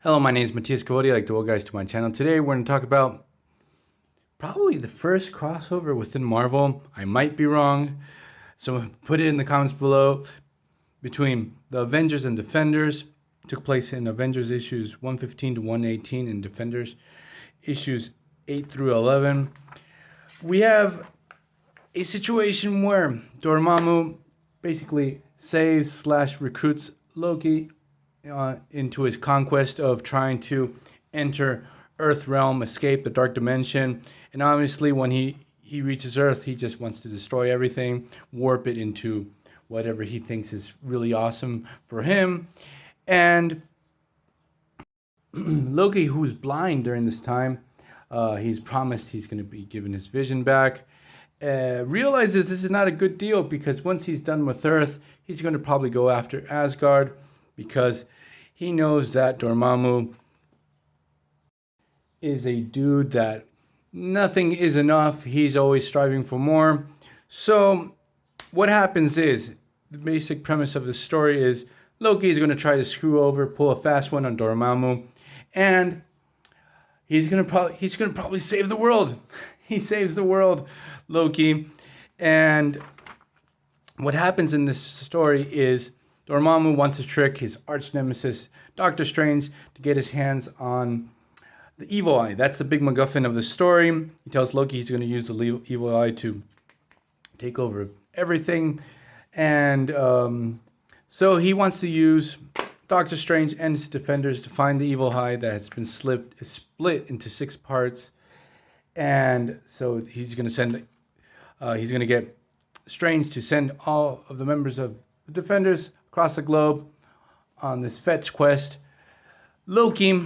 Hello, my name is Matthias Cavodi. I'd like to welcome guys to my channel. Today we're going to talk about probably the first crossover within Marvel. I might be wrong, so put it in the comments below. Between the Avengers and Defenders, took place in Avengers issues 115 to 118 and Defenders issues 8 through 11. We have a situation where Dormammu basically saves / recruits Loki into his conquest of trying to enter Earth realm, escape the dark dimension. And obviously when he reaches Earth, he just wants to destroy everything, warp it into whatever he thinks is really awesome for him. And Loki, who's blind during this time, he's promised he's going to be given his vision back, realizes this is not a good deal because once he's done with Earth, he's going to probably go after Asgard because he knows that Dormammu is a dude that nothing is enough. He's always striving for more. So what happens is, the basic premise of the story is Loki is going to try to screw over, pull a fast one on Dormammu, and he's going to probably save the world. He saves the world, Loki. And what happens in this story is Dormammu wants to trick his arch nemesis, Doctor Strange, to get his hands on the evil eye. That's the big MacGuffin of the story. He tells Loki he's going to use the evil eye to take over everything. And so he wants to use Doctor Strange and his defenders to find the evil eye that has been split into 6 parts. And so he's going to get Strange to send all of the members of the Defenders across the globe on this fetch quest. Loki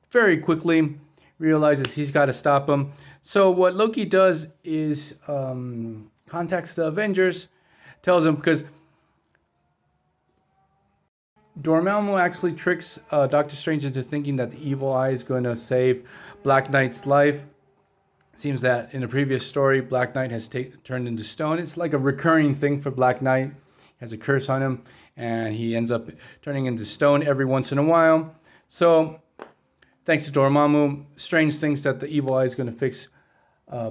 very quickly realizes he's got to stop him. So what Loki does is contacts the Avengers, tells them, because Dormammu actually tricks Doctor Strange into thinking that the evil eye is going to save Black Knight's life. It seems that in a previous story, Black Knight has turned into stone. It's like a recurring thing for Black Knight. He has a curse on him, and he ends up turning into stone every once in a while. So, thanks to Dormammu, Strange thinks that the evil eye is going to fix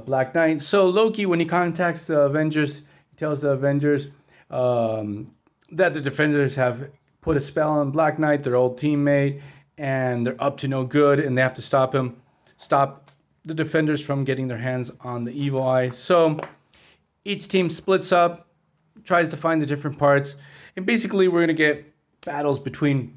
Black Knight. So Loki, when he contacts the Avengers, he tells the Avengers that the Defenders have put a spell on Black Knight, their old teammate, and they're up to no good, and they have to stop the Defenders from getting their hands on the evil eye. So each team splits up, tries to find the different parts, and basically we're going to get battles between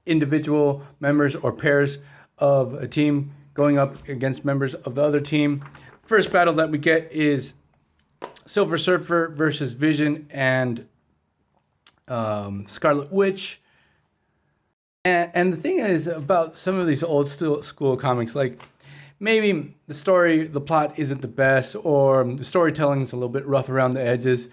individual members or pairs of a team going up against members of the other team. First battle that we get is Silver Surfer versus Vision and Scarlet Witch. And the thing is about some of these old school comics, like maybe the plot isn't the best, or the storytelling is a little bit rough around the edges,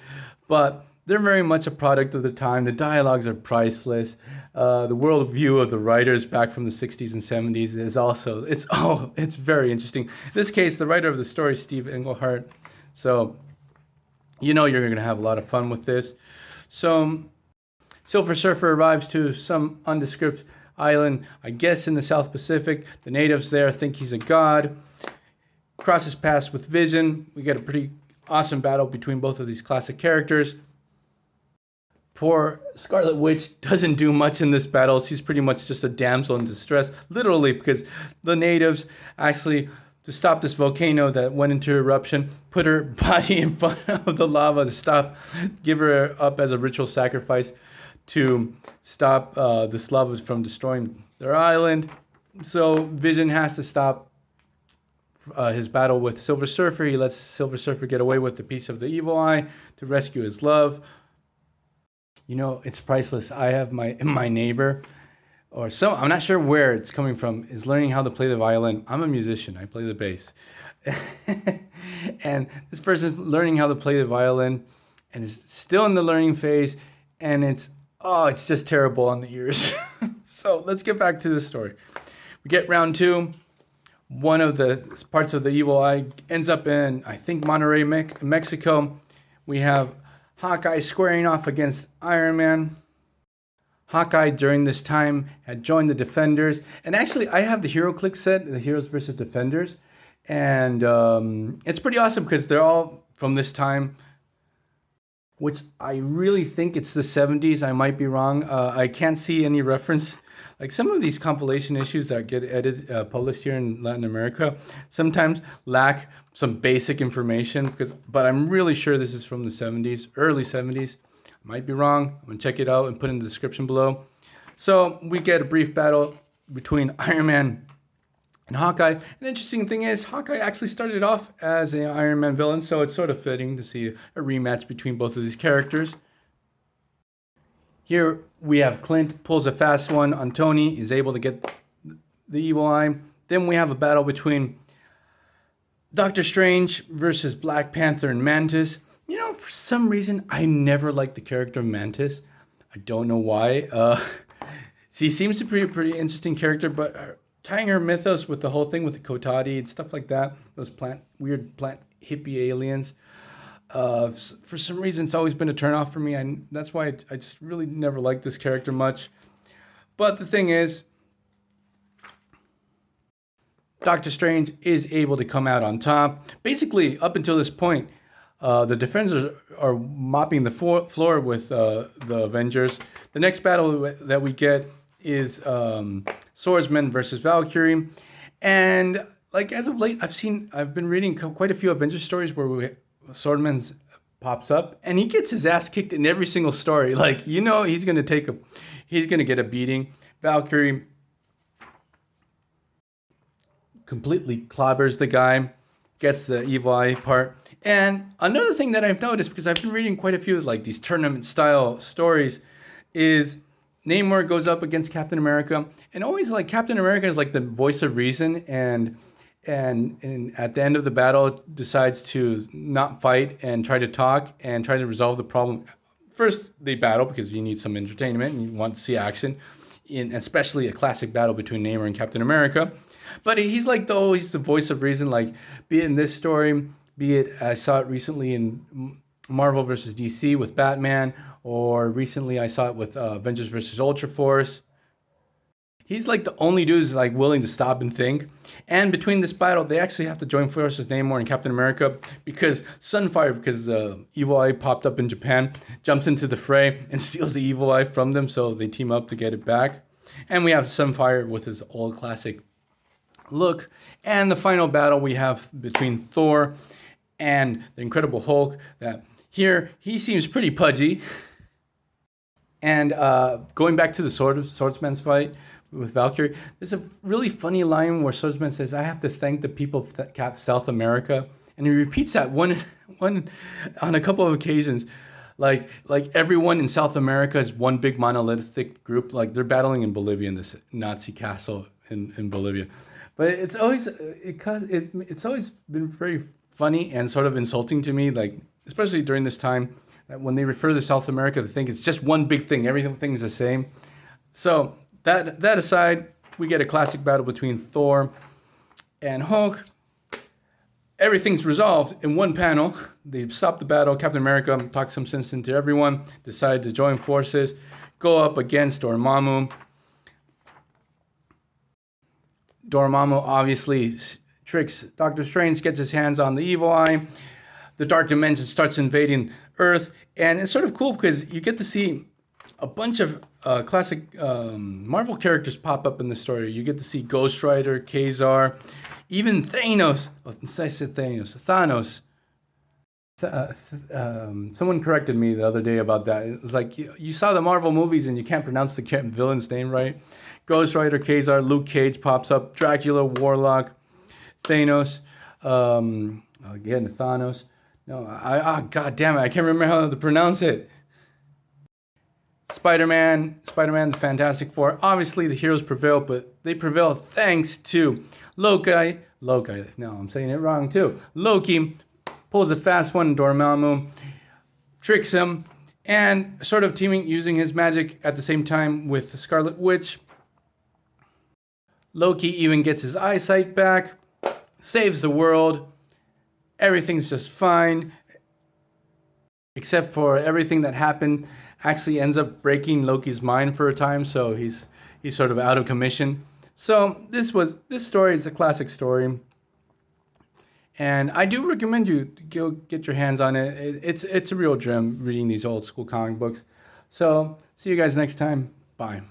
but they're very much a product of the time. The dialogues are priceless. The worldview of the writers back from the 60s and 70s is also, it's very interesting. In this case, the writer of the story, Steve Englehart. So, you're going to have a lot of fun with this. So, Silver Surfer arrives to some undescript island, I guess in the South Pacific. The natives there think he's a god. Crosses paths with Vision. We get a pretty awesome battle between both of these classic characters. Poor Scarlet Witch doesn't do much in this battle. She's pretty much just a damsel in distress, literally, because the natives actually, to stop this volcano that went into eruption, put her body in front of the lava to give her up as a ritual sacrifice to stop this lava from destroying their island. So Vision has to stop his battle with Silver Surfer. He lets Silver Surfer get away with the piece of the evil eye to rescue his love. It's priceless. I have my neighbor, I'm not sure where it's coming from, is learning how to play the violin. I'm a musician. I play the bass. And this person's learning how to play the violin and is still in the learning phase, and it's just terrible on the ears. So let's get back to the story. We get round 2. One of the parts of the evil eye ends up in, I think, Monterrey, Mexico. We have Hawkeye squaring off against Iron Man. Hawkeye during this time had joined the Defenders, and actually I have the Hero Click set, the Heroes versus Defenders, and it's pretty awesome because they're all from this time, which I really think it's the 70s. I might be wrong. I can't see any reference. Like some of these compilation issues that get published here in Latin America sometimes lack some basic information, but I'm really sure this is from the 70s, early 70s. Might be wrong. I'm going to check it out and put in the description below. So we get a brief battle between Iron Man and Hawkeye. And the interesting thing is, Hawkeye actually started off as an Iron Man villain, so it's sort of fitting to see a rematch between both of these characters. Here we have Clint pulls a fast one on Tony, is able to get the evil eye. Then we have a battle between Doctor Strange versus Black Panther and Mantis. You know, for some reason, I never liked the character of Mantis. I don't know why. She seems to be a pretty interesting character, but tying her mythos with the whole thing with the Kotati and stuff like that, those weird plant hippie aliens, for some reason, it's always been a turnoff for me. And that's why I just really never liked this character much. But the thing is, Doctor Strange is able to come out on top. Basically, up until this point, the Defenders are mopping the floor with the Avengers. The next battle that we get is Swordsman versus Valkyrie. And like as of late, I've been reading quite a few Avengers stories where Swordsman pops up and he gets his ass kicked in every single story. Like, you know, he's gonna get a beating. Valkyrie completely clobbers the guy, gets the evil eye part. And another thing that I've noticed, because I've been reading quite a few like these tournament style stories, is Namor goes up against Captain America, and always like Captain America is like the voice of reason, and at the end of the battle decides to not fight and try to talk and try to resolve the problem. First they battle because you need some entertainment and you want to see action, especially a classic battle between Namor and Captain America. But he's like he's the voice of reason, like be it in this story, be it I saw it recently in Marvel versus DC with Batman, or recently I saw it with Avengers versus Ultra Force. He's like the only dude who's like willing to stop and think. And between this battle, they actually have to join forces, Namor and Captain America, because Sunfire, because the evil eye popped up in Japan, jumps into the fray and steals the evil eye from them, so they team up to get it back. And we have Sunfire with his old classic look. And the final battle we have between Thor and the Incredible Hulk, that here he seems pretty pudgy. And going back to the swordsman's fight with Valkyrie, there's a really funny line where Swordsman says, "I have to thank the people of South America," and he repeats that one on a couple of occasions. Like everyone in South America is one big monolithic group. Like they're battling in Bolivia, in this Nazi castle in Bolivia. But it's always been very funny and sort of insulting to me, like especially during this time, that when they refer to South America, they think it's just one big thing. Everything is the same. So that aside, we get a classic battle between Thor and Hulk. Everything's resolved in one panel. They stop the battle. Captain America talks some sense into everyone, decide to join forces, go up against Dormammu. Dormammu obviously tricks Doctor Strange, gets his hands on the evil eye. The Dark Dimension starts invading Earth, and it's sort of cool because you get to see a bunch of classic Marvel characters pop up in the story. You get to see Ghost Rider, Kazar, even Thanos. I said Thanos. Someone corrected me the other day about that. It was like, you saw the Marvel movies and you can't pronounce the villain's name right. Ghost Rider, Kazar, Luke Cage pops up, Dracula, Warlock, Thanos, again, Thanos. No, God damn it, I can't remember how to pronounce it. Spider-Man, the Fantastic Four. Obviously, the heroes prevail, but they prevail thanks to Loki. No, I'm saying it wrong too. Loki pulls a fast one, Dormammu, tricks him, and sort of using his magic at the same time with the Scarlet Witch. Loki even gets his eyesight back, saves the world. Everything's just fine, except for everything that happened actually ends up breaking Loki's mind for a time, so he's sort of out of commission. So this story is a classic story, and I do recommend you go get your hands on it. It's a real gem reading these old school comic books. So see you guys next time. Bye.